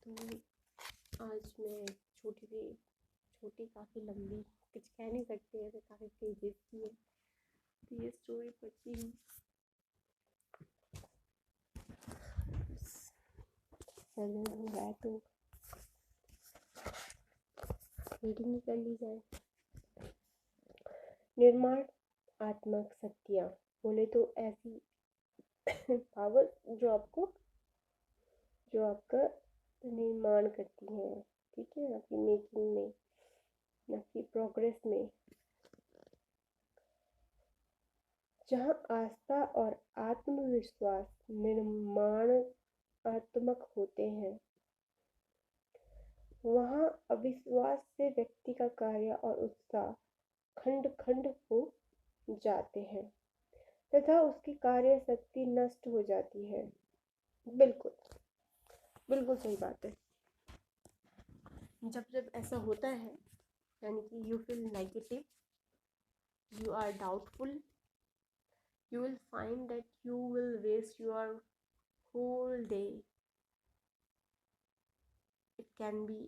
तो आज मैं छोटी काफ़ी लंबी, कुछ कह नहीं सकते, ऐसे काफ़ी पेजेस की है तो ये स्टोरी पढ़ती हूँ। सर्जन हो रहा है तो रीडिंग ही कर ली जाए। निर्माणात्मक शक्तियाँ बोले तो ऐसी पावर जो आपका निर्माण करती हैं, ठीक है, आपकी मेकिंग में, आपकी प्रोग्रेस में, जहाँ आस्था और आत्मविश्वास निर्माणात्मक होते हैं, वहाँ अविश्वास से व्यक्ति का कार्य और उत्साह खंड खंड हो जाते हैं तथा उसकी कार्य शक्ति नष्ट हो जाती है। बिल्कुल सही बात है। जब ऐसा होता है, यानी कि you feel negative, you are doubtful, you will find that you will waste your whole day. It can be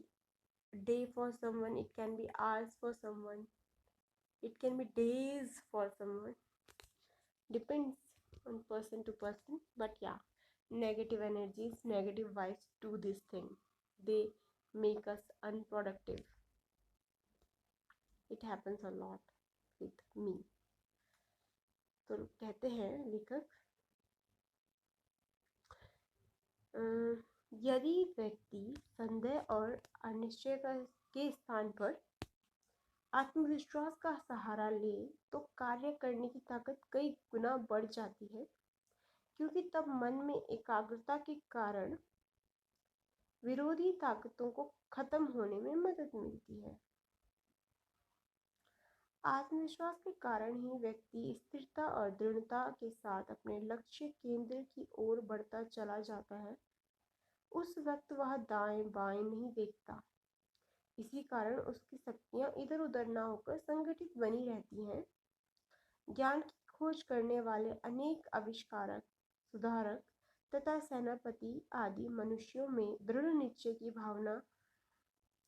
a day for someone, it can be hours for someone, it can be days for someone, depends on person to person. But yeah, negative energies, negative vibes do this thing, they make us unproductive. It happens a lot with me. तो कहते हैं लेखक, यदि व्यक्ति संदेह और अनिश्चय के स्थान पर आत्मविश्वास का सहारा ले तो कार्य करने की ताकत कई गुना बढ़ जाती है, क्योंकि तब मन में एकाग्रता के कारण विरोधी ताकतों को खत्म होने में मदद मिलती है। आत्मविश्वास के कारण ही व्यक्ति स्थिरता और दृढ़ता के साथ अपने लक्ष्य केंद्र की ओर बढ़ता चला जाता है। उस वक्त वह दाएं बाएं नहीं देखता, इसी कारण उसकी शक्तियां इधर उधर ना होकर संगठित बनी रहती हैं। ज्ञान की खोज करने वाले अनेक आविष्कारक, सुधारक तथा सेनापति आदि मनुष्यों में दृढ़ निश्चय की भावना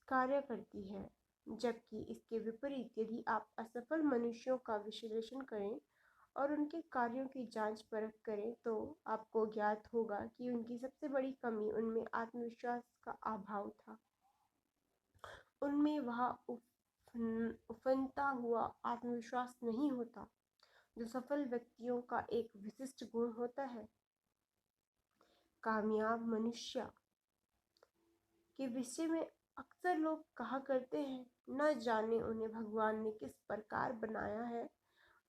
कार्य करती है, जबकि इसके विपरीत यदि आप असफल मनुष्यों का विश्लेषण करें और उनके कार्यों की जांच परख करें तो आपको ज्ञात होगा कि उनकी सबसे बड़ी कमी उनमें आत्मविश्वास का अभाव था। उनमें वह उफनता हुआ आत्मविश्वास नहीं होता जो सफल व्यक्तियों का एक विशिष्ट गुण होता है। कामयाब मनुष्य के विषय में अक्सर लोग कहा करते हैं, न जाने उन्हें भगवान ने किस प्रकार बनाया है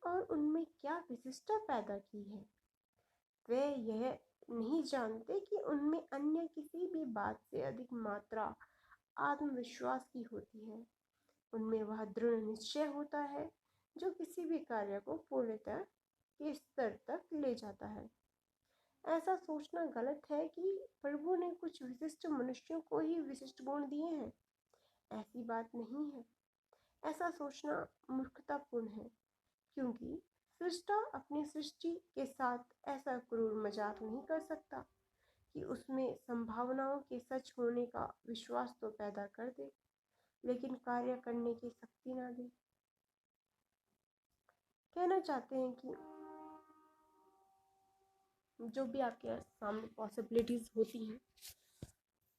और उनमें क्या विशिष्टता पैदा की है। वे यह नहीं जानते कि उनमें अन्य किसी भी बात से अधिक मात्रा आत्मविश्वास की होती है। उनमें वह दृढ़ निश्चय होता है जो किसी भी कार्य को पूर्णतः के स्तर तक ले जाता है। ऐसा सोचना गलत है कि प्रभु ने कुछ विशिष्ट मनुष्यों को ही विशिष्ट गुण दिए हैं। ऐसी बात नहीं है। ऐसा सोचना मूर्खतापूर्ण है, क्योंकि सृष्टा अपनी सृष्टि के साथ ऐसा क्रूर मजाक नहीं कर सकता कि उसमें संभावनाओं के सच होने का विश्वास तो पैदा कर दे, लेकिन कार्य करने की शक्ति ना दे। कहना चाहते हैं कि जो भी आपके सामने पॉसिबिलिटीज होती हैं,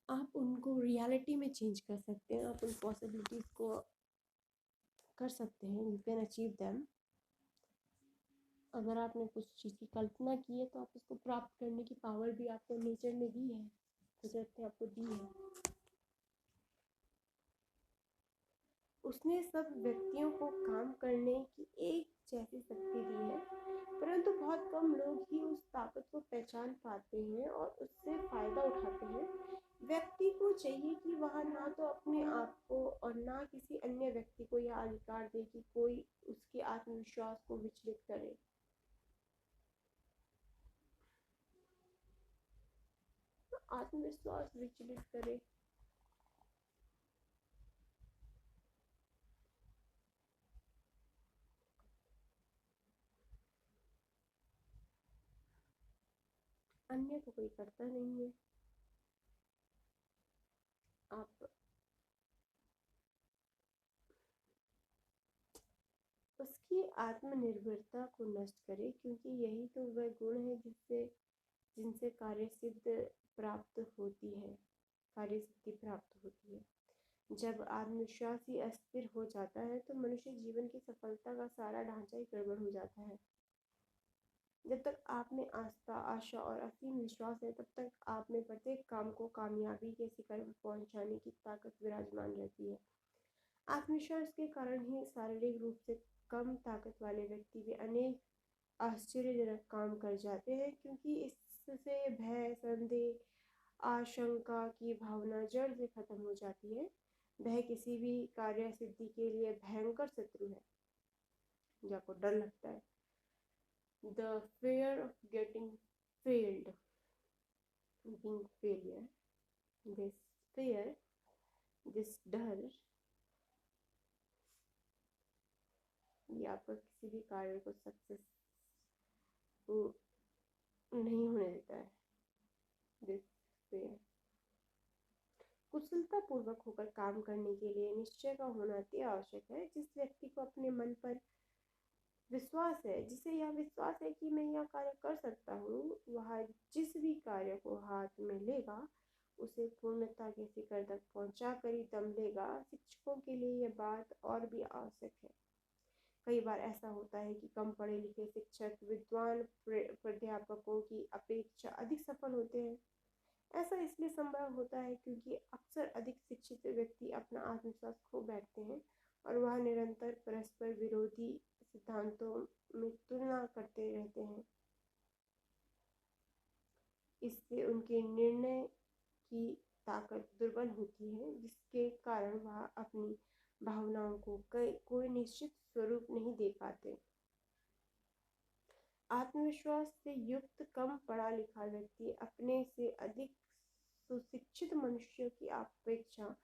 आप उनको रियलिटी में चेंज कर सकते हैं। आप उन पॉसिबिलिटीज को कर सकते हैं, यू कैन अचीव देम। अगर आपने कुछ चीज़ की कल्पना की है तो आप उसको प्राप्त करने की पावर भी आपको नेचर ने दी है, कुदरत ने आपको दी है। उसने सब व्यक्तियों को काम करने की एक जैसी शक्ति दी है, परंतु बहुत कम लोग ही उस ताकत को पहचान पाते हैं और उससे फायदा उठाते हैं। व्यक्ति को चाहिए कि वह ना तो अपने आप को और ना किसी अन्य व्यक्ति को यह अधिकार दे कि कोई उसके आत्मविश्वास को विचलित करे। आत्मविश्वास विचलित करे। अन्य तो कोई करता नहीं है। आत्मनिर्भरता को नष्ट करे, क्योंकि यही तो वह गुण है जिनसे कार्य सिद्धि प्राप्त होती है। जब आत्मविश्वास ही अस्थिर हो जाता है तो मनुष्य जीवन की सफलता का सारा ढांचा ही गड़बड़ हो जाता है। जब तक आप में आस्था, आशा और असीम विश्वास है, तब तक आप में प्रत्येक काम को कामयाबी के शिखर पर पहुंचाने की ताकत विराजमान रहती है। आत्मविश्वास के कारण ही शारीरिक रूप से कम ताकत वाले व्यक्ति भी अनेक आश्चर्यजनक काम कर जाते हैं, क्योंकि इससे भय, संदेह, आशंका की भावना जड़ से खत्म हो जाती है। भय किसी भी कार्य सिद्धि के लिए भयंकर शत्रु है, जो आपको डर लगता है। The fear of getting failed, being failure, this fear, this डर, ये आपका किसी भी कार्य को सक्सेस नहीं होने देता है। दिस fear, कुशलता पूर्वक होकर काम करने के लिए निश्चय का होना अति आवश्यक है। जिस व्यक्ति को अपने मन पर विश्वास है, जिसे यह विश्वास है कि मैं यह कार्य कर सकता हूँ, वह जिस भी कार्य को हाथ में लेगा उसे पूर्णता के शिखर तक पहुँचा कर ही दम लेगा। शिक्षकों के लिए यह बात और भी आवश्यक है। कई बार ऐसा होता है कि कम पढ़े लिखे शिक्षक विद्वान प्राध्यापकों की अपेक्षा अधिक सफल होते हैं। ऐसा इसलिए संभव होता है क्योंकि अक्सर अधिक शिक्षित व्यक्ति अपना आत्मविश्वास खो बैठते हैं और वह निरंतर परस्पर विरोधी सिद्धांतों में तुलना करते रहते हैं। इससे उनके निर्णय की ताकत दुर्बल होती है, जिसके कारण वह अपनी भावनाओं को कोई निश्चित स्वरूप नहीं दे पाते। आत्मविश्वास से युक्त कम पढ़ा लिखा व्यक्ति अपने से अधिक सुशिक्षित मनुष्यों की अपेक्षा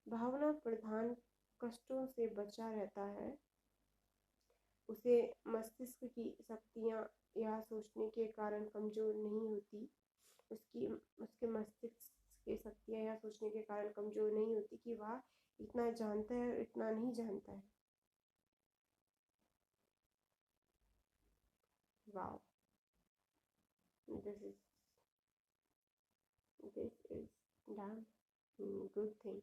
भावना प्रधान कष्टों से बचा रहता है। उसे मस्तिष्क की शक्तियाँ यह सोचने के कारण कमजोर नहीं होती उसके मस्तिष्क की शक्तियाँ यह सोचने के कारण कमजोर नहीं होती कि वह इतना जानता है और इतना नहीं जानता है। Wow, this is damn good thing।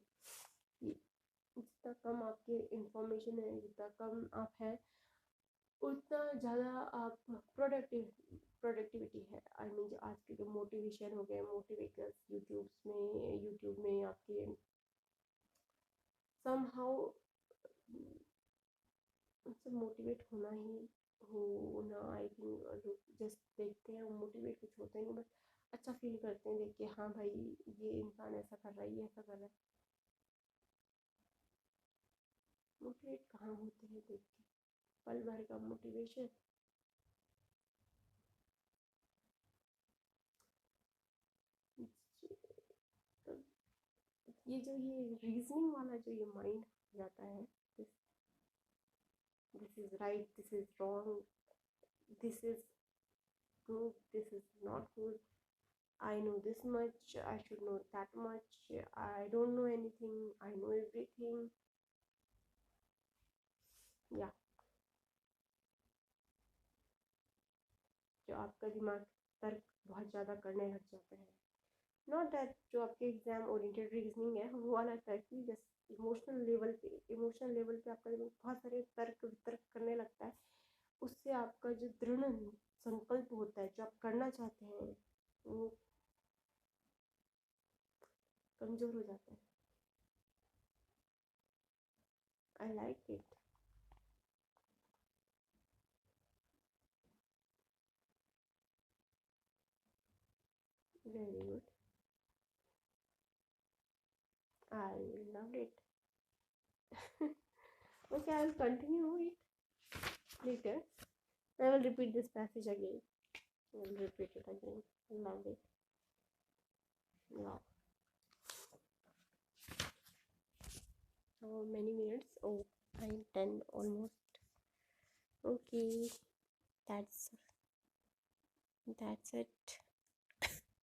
जितना कम आपके इंफॉर्मेशन है, जितना कम आप हैं, उतना ज़्यादा आप प्रोडक्टिविटी है। आई मीन जो आज के जो मोटिवेशन हो गए, मोटिवेटर्स यूट्यूब में आपके समहाउ उनसे मोटिवेट होना आई थिंक लोग जस्ट देखते हैं, मोटिवेट कुछ होते नहीं, बस अच्छा फील करते हैं देख के, हाँ भाई ये इंसान ऐसा कर रहा है, ये ऐसा कर रहा है। मोटिवेट कहाँ होते हैं देख के, पल भर का मोटिवेशन। ये रीजनिंग वाला जो ये माइंड जाता है, this is right, this is wrong, this is good, this is not good, I know this much, I should know that much, I don't know anything, I know everything। या जो आपका दिमाग तर्क बहुत ज़्यादा करने लग जाता है, नॉट दैट जो आपके एग्जाम ओरिएंटेड रीजनिंग है वो वाला तर्क ही, जस्ट इमोशनल लेवल पे आपका दिमाग बहुत सारे तर्क वितर्क करने लगता है। उससे आपका जो दृढ़ संकल्प होता है, जो आप करना चाहते हैं, वो कमजोर हो जाता है। I like it. Very good, I loved it। Okay, I will continue it later। I will repeat this passage again। I will repeat it again। Loved it। Wow। How many minutes? Oh, I'm 10 almost। Okay, that's it।